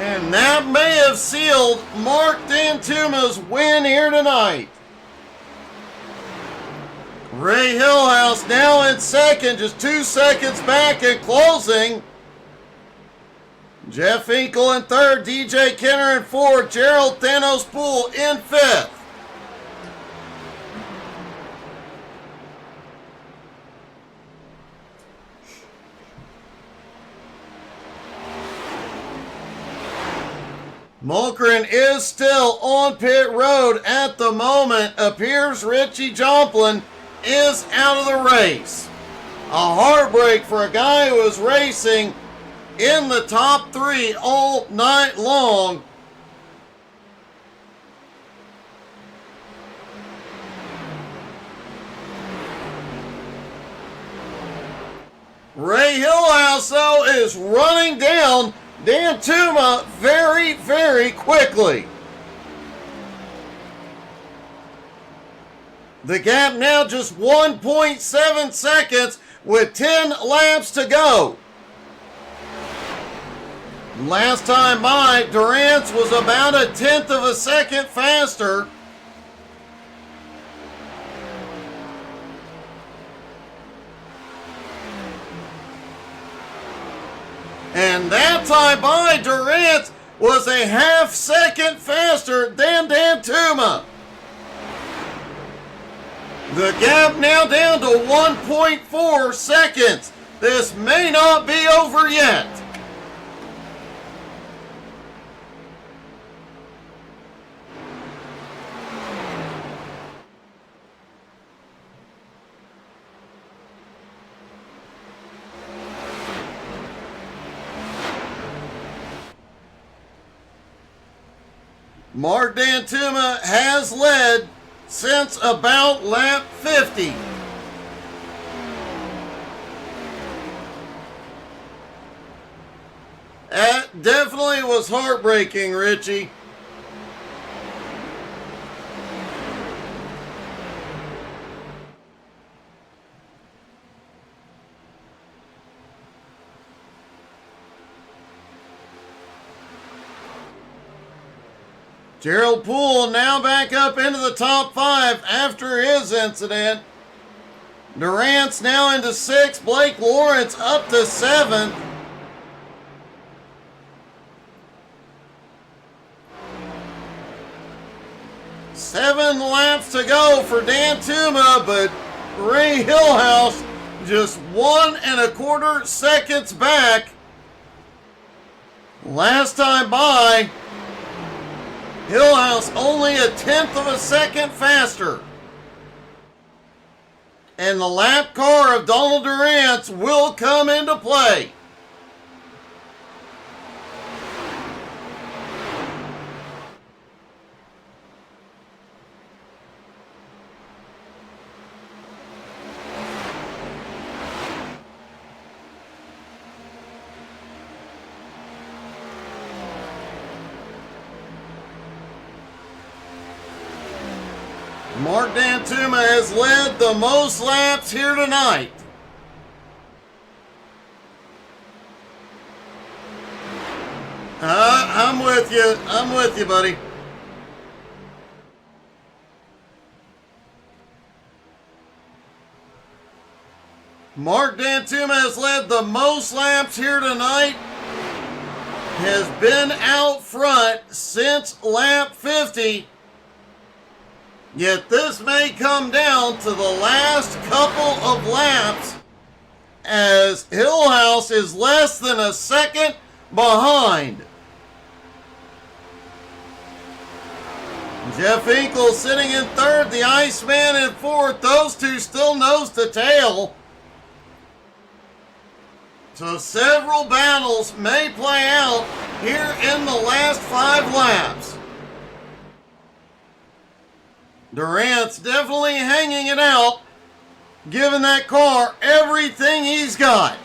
And that may have sealed Mark D'Antuma's win here tonight. Ray Hillhouse now in 2nd, just 2 seconds back and closing. Jeff Hinkle in 3rd, DJ Kenner in 4th, Gerald Thanos Poole in 5th. Mulkerin is still on pit road at the moment. Appears Richie Joplin is out of the race. A heartbreak for a guy who was racing in the top 3 all night long. Ray Hillhouse, though, is running down D'Antuma very, very quickly. The gap now just 1.7 seconds with 10 laps to go. Last time by, Durant's was about 1/10 of a second faster. And that time by, Durant was a half second faster than D'Antuma. The gap now down to 1.4 seconds. This may not be over yet. Mark Dantuma has led since about lap 50. That definitely was heartbreaking, Richie. Gerald Poole now back up into the top 5 after his incident. Durant's now into 6th. Blake Lawrence up to 7th. Seven laps to go for Dantuma, but Ray Hillhouse just 1 1/4 seconds back. Last time by, Hillhouse only 1/10 of a second faster. And the lap car of Donald Durant's will come into play. Mark Dantuma has led the most laps here tonight. I'm with you. I'm with you, buddy. Mark Dantuma has led the most laps here tonight. Has been out front since lap 50. Yet this may come down to the last couple of laps, as Hillhouse is less than a second behind. Jeff Hinkle sitting in 3rd, the Iceman in 4th. Those two still nose to tail. So several battles may play out here in the last 5 laps. Durant's definitely hanging it out, giving that car everything he's got.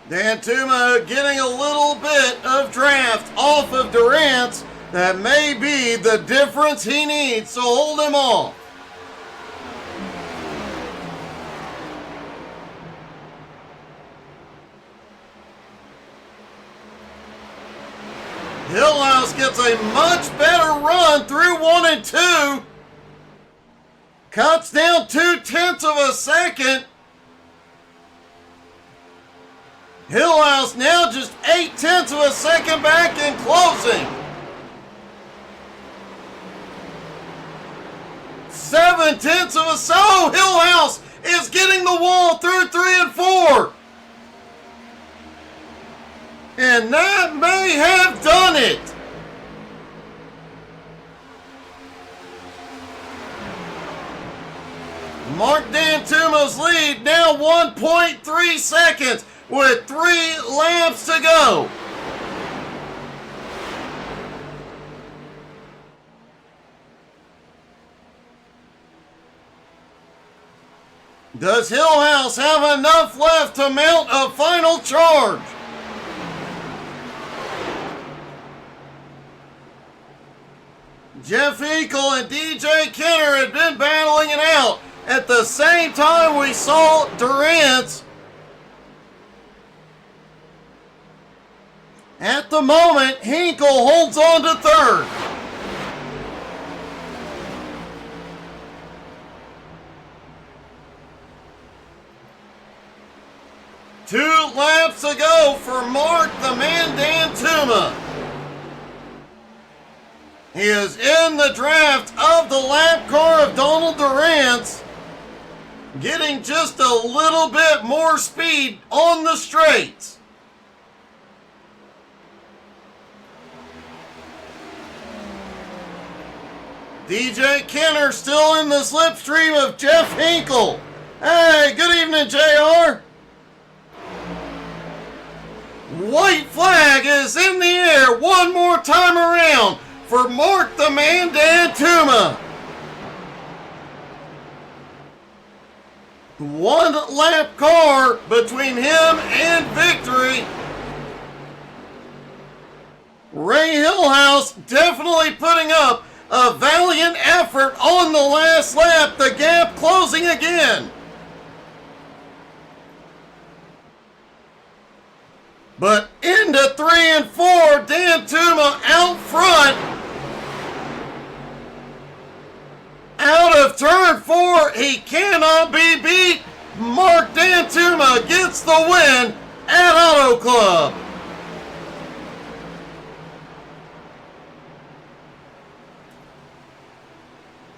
Dantuma getting a little bit of draft off of Durant's. That may be the difference he needs to hold him off. Hillhouse gets a much better run through 1 and 2. Cuts down 2/10 of a second. Hillhouse now just 8/10 of a second back in closing. 7/10 of a so Hillhouse is getting the wall through 3 and 4. And that may have done it. Mark Dantuma's lead now 1.3 seconds with 3 laps to go. Does Hillhouse have enough left to mount a final charge? Jeff Hinkle and DJ Kenner had been battling it out. At the same time we saw Durant's. At the moment, Hinkle holds on to 3rd. Two laps to go for Mark the Man Dantuma. He is in the draft of the lap car of Donald Durant's, getting just a little bit more speed on the straights. DJ Kenner still in the slipstream of Jeff Hinkle. Hey, good evening, JR. White flag is in the air one more time around for Mark the Man Dantuma. One lap car between him and victory. Ray Hillhouse definitely putting up a valiant effort on the last lap. The gap closing again. But into 3 and 4, Dantuma out front. Out of turn 4, he cannot be beat. Mark Dantuma gets the win at Auto Club.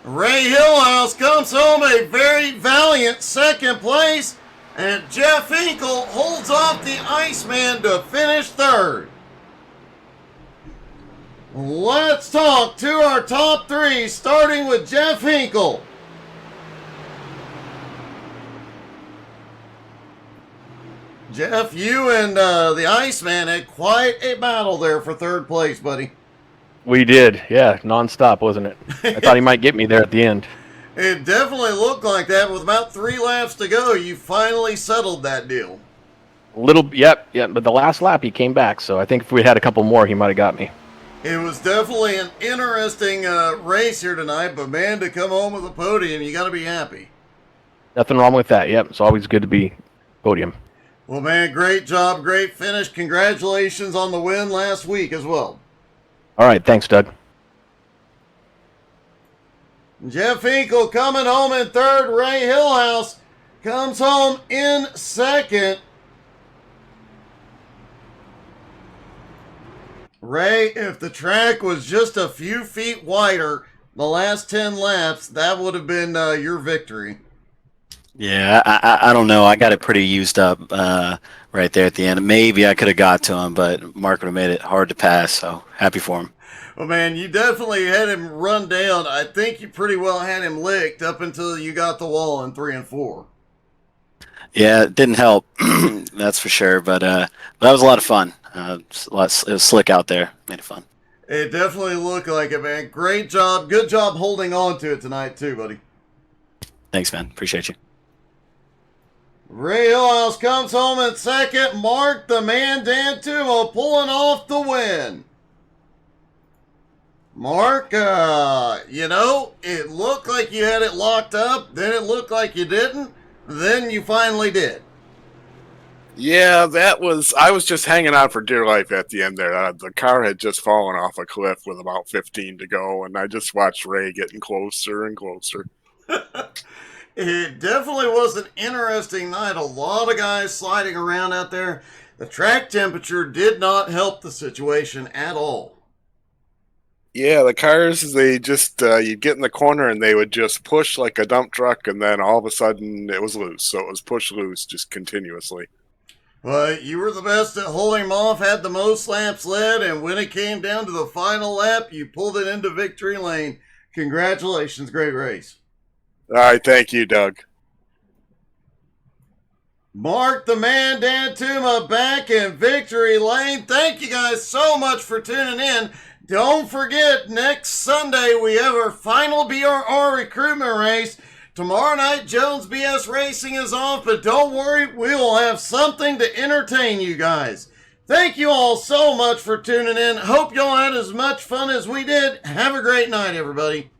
Ray Hillhouse comes home a very valiant second place, and Jeff Hinkle holds off the Iceman to finish third. Let's talk to our top three, starting with Jeff Hinkle. Jeff, you and the Iceman had quite a battle there for third place, buddy. We did, yeah, nonstop, wasn't it? I thought he might get me there at the end. It definitely looked like that. With about 3 laps to go, you finally settled that deal. Yep, but the last lap he came back, so I think if we had a couple more, he might have got me. It was definitely an interesting race here tonight, but man, to come home with a podium, you got to be happy. Nothing wrong with that, yep, it's always good to be podium. Well, man, great job, great finish. Congratulations on the win last week as well. All right, thanks, Doug. Jeff Hinkle coming home in third. Ray Hillhouse comes home in second. Ray, if the track was just a few feet wider the last 10 laps, that would have been your victory. Yeah, I don't know. I got it pretty used up right there at the end. Maybe I could have got to him, but Mark would have made it hard to pass, so happy for him. Well, man, you definitely had him run down. I think you pretty well had him licked up until you got the wall in 3 and 4. Yeah, it didn't help, that's for sure, but that was a lot of fun. It was slick out there. Made it fun. It definitely looked like it, man. Great job. Good job holding on to it tonight, too, buddy. Thanks, man. Appreciate you. Ray Hillhouse comes home in second. Mark the Man Dantuma pulling off the win. Mark, it looked like you had it locked up. Then it looked like you didn't. Then you finally did. Yeah, I was just hanging on for dear life at the end there. The car had just fallen off a cliff with about 15 to go, and I just watched Ray getting closer and closer. It definitely was an interesting night. A lot of guys sliding around out there. The track temperature did not help the situation at all. Yeah, the cars, they just, you'd get in the corner and they would just push like a dump truck, and then all of a sudden it was loose. So it was push loose just continuously. But you were the best at holding them off, had the most laps led, and when it came down to the final lap, you pulled it into victory lane. Congratulations, great race. All right, thank you, Doug. Mark the Man Dantuma back in victory lane. Thank you guys so much for tuning in. Don't forget, next Sunday we have our final BRR recruitment race. Tomorrow night, Jones BS Racing is off, but don't worry, we will have something to entertain you guys. Thank you all so much for tuning in. Hope y'all had as much fun as we did. Have a great night, everybody.